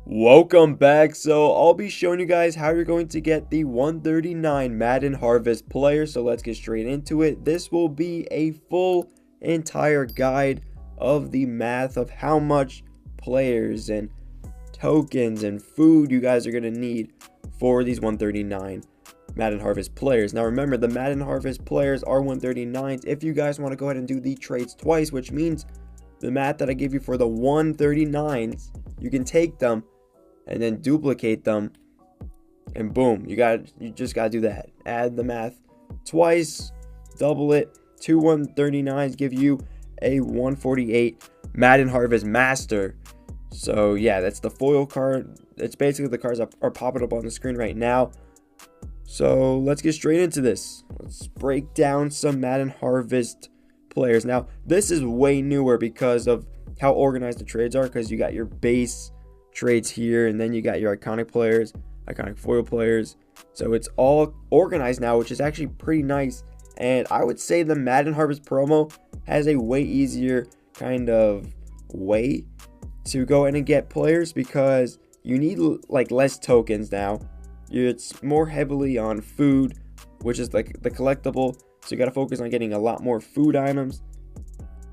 Welcome back. So I'll be showing you guys how you're going to get the 139 Madden Harvest player. So let's get straight into it. This will be a full entire guide of the math of how much players and tokens and food you guys are going to need for these 139 Madden Harvest players. Now remember, the Madden Harvest players are 139s if you guys want to go ahead and do the trades twice, which means the math that I give you for the 139s, you can take them and then duplicate them, and boom, you just gotta do that. Add the math twice, double it. Two 139s give you a 148 Madden Harvest Master. So yeah, that's the foil card. It's basically the cards that are popping up on the screen right now. So let's get straight into this. Let's break down some Madden Harvest players. Now this is way newer because of how organized the trades are, because you got your base trades here, and then you got your iconic players, iconic foil players. So it's all organized now, which is actually pretty nice. And I would say the Madden Harvest promo has a way easier kind of way to go in and get players, because you need like less tokens now. It's more heavily on food, which is like the collectible, so you got to focus on getting a lot more food items.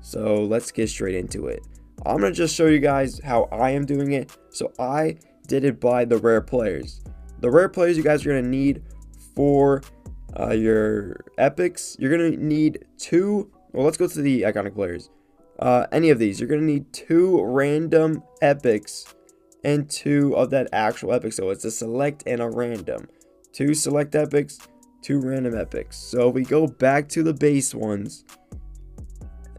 So let's get straight into it. I'm going to just show you guys how I am doing it. So I did it by the rare players. The rare players you guys are going to need for your epics, you're going to need two. Well, let's go to the iconic players. Any of these, you're going to need two random epics and two of that actual epic. So it's a select and a random. Two select epics, two random epics. So if we go back to the base ones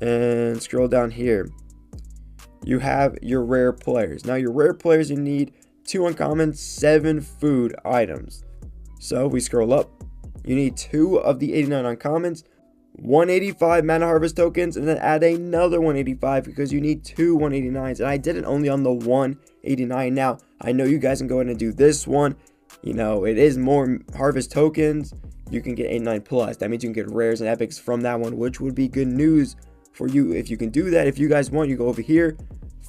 and scroll down here, you have your rare players. Now your rare players, you need 2 uncommon, 7 food items. So if we scroll up, you need 2 of the 89 uncommons, 185 Mana Harvest tokens, and then add another 185 because you need 2 189s. And I did it only on the 189. Now I know you guys can go ahead and do this one. You know, it is more harvest tokens. You can get 89 plus. That means you can get rares and epics from that one, which would be good news for you if you can do that. If you guys want, you go over here,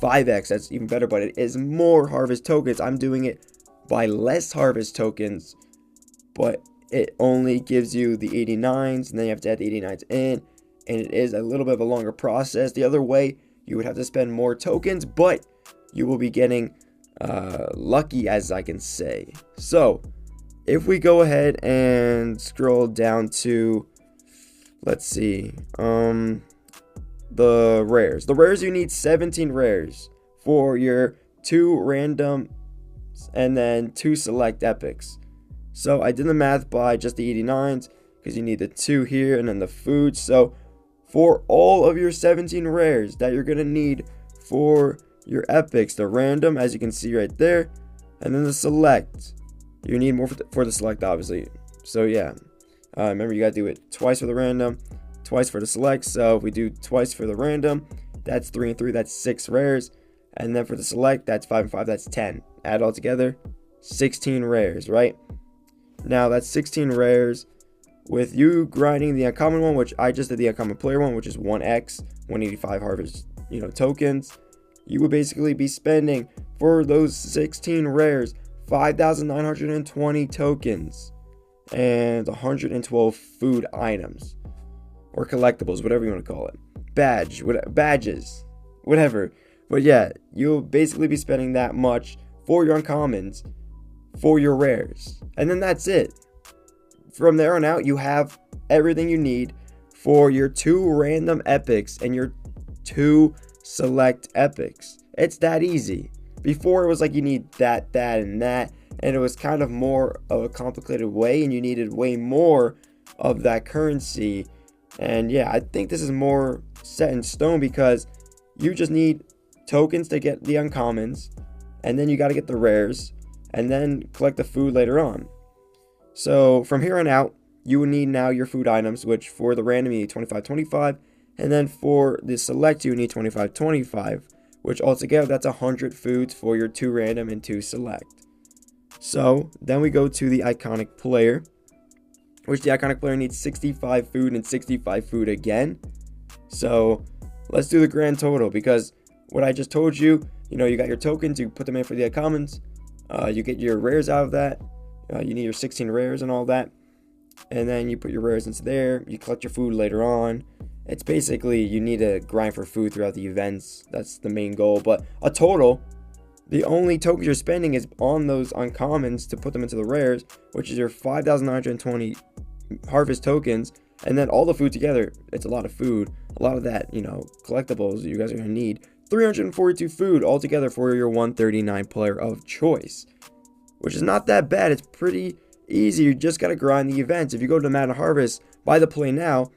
5x, that's even better, but it is more harvest tokens. I'm doing it by less harvest tokens, but it only gives you the 89s, and then you have to add the 89s in, and it is a little bit of a longer process. The other way, you would have to spend more tokens, but you will be getting lucky, as I can say. So if we go ahead and scroll down to, let's see, the rares, you need 17 rares for your 2 random and then 2 select epics. So I did the math by just the 89s because you need the 2 here and then the food. So for all of your 17 rares that you're gonna need for your epics, the random, as you can see right there, and then the select, you need more for the select, obviously. So yeah, remember, you gotta do it twice for the random, twice for the select. So if we do twice for the random, that's 3 and 3, that's 6 rares, and then for the select, that's 5 and 5, that's 10. Add all together, 16 rares, right? Now that's 16 rares with you grinding the uncommon one, which I just did the uncommon player one, which is 1x 185 harvest tokens. You would basically be spending for those 16 rares 5,920 tokens and 112 food items or collectibles, whatever you want to call it, badges, whatever. But yeah, you'll basically be spending that much for your uncommons, for your rares, and then that's it. From there on out, you have everything you need for your 2 random epics and your 2 select epics. It's that easy. Before, it was like you need that, and that, and it was kind of more of a complicated way, and you needed way more of that currency. And yeah, I think this is more set in stone, because you just need tokens to get the uncommons, and then you got to get the rares, and then collect the food later on. So from here on out, you will need now your food items, which for the random you need 25, and then for the select you need 25, which altogether that's 100 foods for your 2 random and 2 select. So then we go to the iconic player, which the iconic player needs 65 food and 65 food again. So let's do the grand total, because what I just told you, you got your tokens, you put them in for the uncommons, you get your rares out of that, you need your 16 rares and all that, and then you put your rares into there, you collect your food later on. It's basically, you need to grind for food throughout the events. That's the main goal. But a total, the only tokens you're spending is on those uncommons to put them into the rares, which is your 5,920 harvest tokens, and then all the food together. It's a lot of food. A lot of that, collectibles you guys are going to need. 342 food altogether for your 139 player of choice, which is not that bad. It's pretty easy. You just got to grind the events. If you go to Madden Harvest, buy the play now,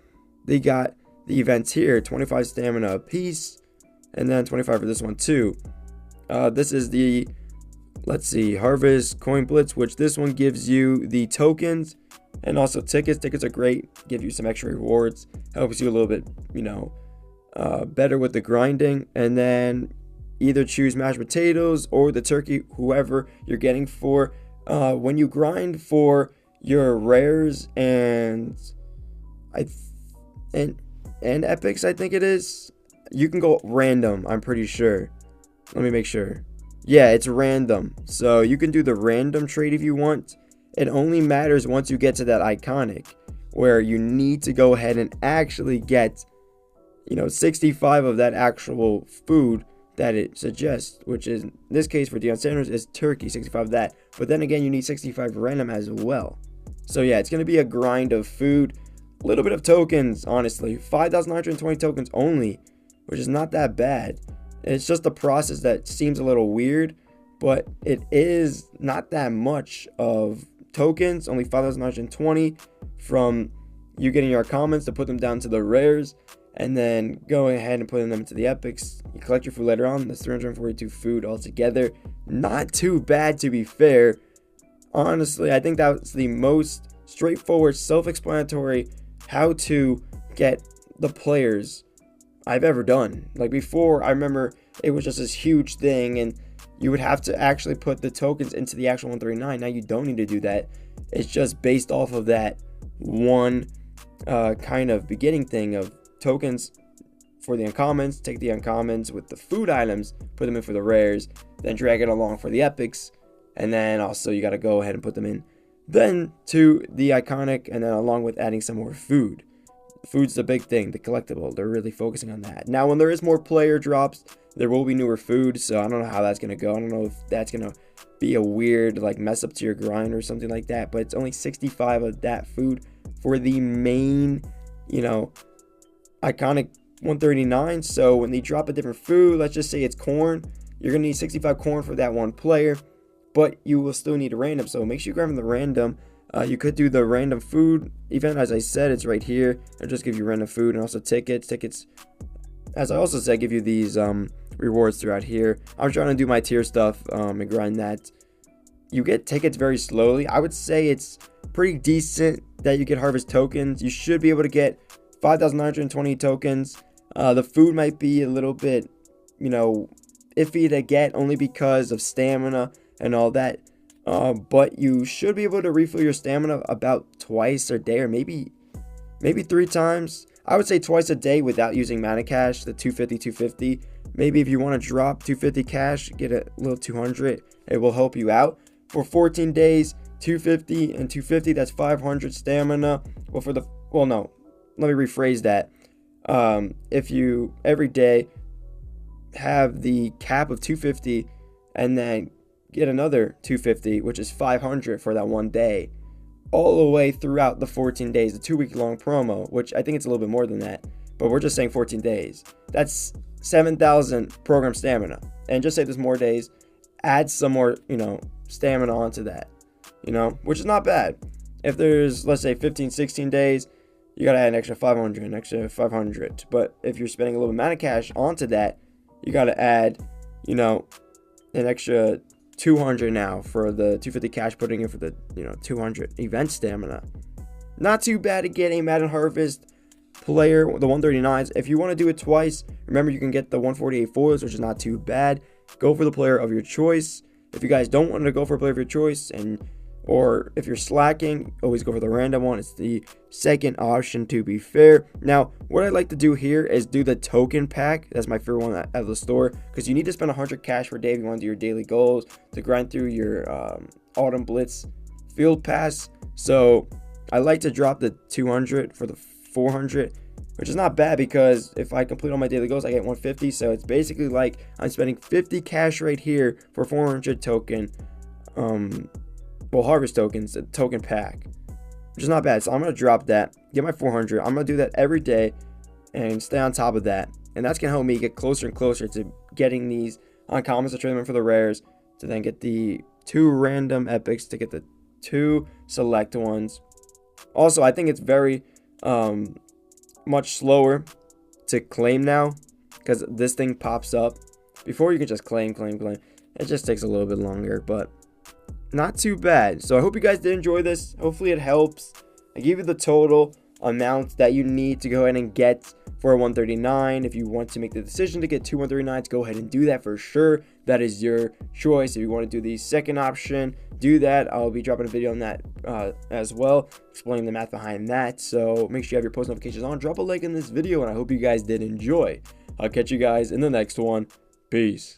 they got the events here, 25 stamina a piece, and then 25 for this one too. This is the, let's see, Harvest Coin Blitz, which this one gives you the tokens and also tickets. Tickets are great, give you some extra rewards, helps you a little bit, better with the grinding. And then either choose mashed potatoes or the turkey, whoever you're getting for. When you grind for your rares and epics, I think it is, you can go random, I'm pretty sure. Let me make sure. Yeah, it's random. So you can do the random trade if you want. It only matters once you get to that iconic, where you need to go ahead and actually get, 65 of that actual food that it suggests, which is, in this case for Deion Sanders, is turkey, 65 of that. But then again, you need 65 random as well. So yeah, it's going to be a grind of food. A little bit of tokens, honestly. 5,920 tokens only, which is not that bad. It's just a process that seems a little weird, but it is not that much of tokens. Only 5,920 from you getting your comments to put them down to the rares, and then going ahead and putting them into the epics. You collect your food later on. That's 342 food altogether. Not too bad, to be fair. Honestly, I think that's the most straightforward, self-explanatory how to get the players I've ever done. Like before, I remember it was just this huge thing and you would have to actually put the tokens into the actual 139. Now you don't need to do that. It's just based off of that one kind of beginning thing of tokens for the uncommons. Take the uncommons with the food items, put them in for the rares, then drag it along for the epics, and then also you got to go ahead and put them in then to the iconic, and then along with adding some more food. Food's the big thing, the collectible. They're really focusing on that. Now, when there is more player drops, there will be newer food, so I don't know how that's going to go. I don't know if that's going to be a weird mess up to your grind or something like that, but it's only 65 of that food for the main, iconic 139. So when they drop a different food, let's just say it's corn, you're going to need 65 corn for that one player, but you will still need a random. So make sure you grab them the random. You could do the random food event. As I said, it's right here. It'll just give you random food and also tickets. Tickets, as I also said, give you these rewards throughout here. I'm trying to do my tier stuff and grind that. You get tickets very slowly. I would say it's pretty decent that you get harvest tokens. You should be able to get 5,920 tokens. The food might be a little bit, iffy to get only because of stamina and all that. But you should be able to refill your stamina about twice a day, or maybe 3 times. I would say twice a day without using mana cash, the 250. Maybe if you want to drop 250 cash, get a little 200. It will help you out. For 14 days, 250 and 250, that's 500 stamina. Well, no, let me rephrase that. If you every day have the cap of 250 and then get another 250, which is 500 for that one day, all the way throughout the 14 days, the 2-week long promo, which I think it's a little bit more than that, but we're just saying 14 days. That's 7,000 program stamina. And just say there's more days, add some more, stamina onto that, which is not bad. If there's, let's say, 15, 16 days, you got to add an extra 500. But if you're spending a little bit of mana cash onto that, you got to add, an extra 200 now for the 250 cash, putting in for the 200 event stamina. Not too bad to get a Madden Harvest player, the 139s. If you want to do it twice, remember you can get the 148 foils, which is not too bad. Go for the player of your choice. If you guys don't want to go for a player of your choice, or if you're slacking, always go for the random one. It's the second option, to be fair. Now, what I like to do here is do the token pack. That's my favorite one out of the store, because you need to spend 100 cash per day if you want to do your daily goals, to grind through your Autumn Blitz field pass. So I like to drop the 200 for the 400, which is not bad, because if I complete all my daily goals, I get 150. So it's basically like I'm spending 50 cash right here for 400 token harvest tokens, a token pack, which is not bad. So I'm gonna drop that, get my 400. I'm gonna do that every day and stay on top of that, and that's gonna help me get closer and closer to getting these uncommons to trade them in for the rares, to then get the 2 random epics, to get the 2 select ones. Also, I think it's very much slower to claim now, because this thing pops up. Before, you can just claim. It just takes a little bit longer, but not too bad. So I hope you guys did enjoy this. Hopefully it helps. I gave you the total amount that you need to go ahead and get for a 139. If you want to make the decision to get 2 139s, go ahead and do that for sure. That is your choice. If you want to do the second option, do that. I'll be dropping a video on that as well, explaining the math behind that. So make sure you have your post notifications on. Drop a like in this video, and I hope you guys did enjoy. I'll catch you guys in the next one. Peace.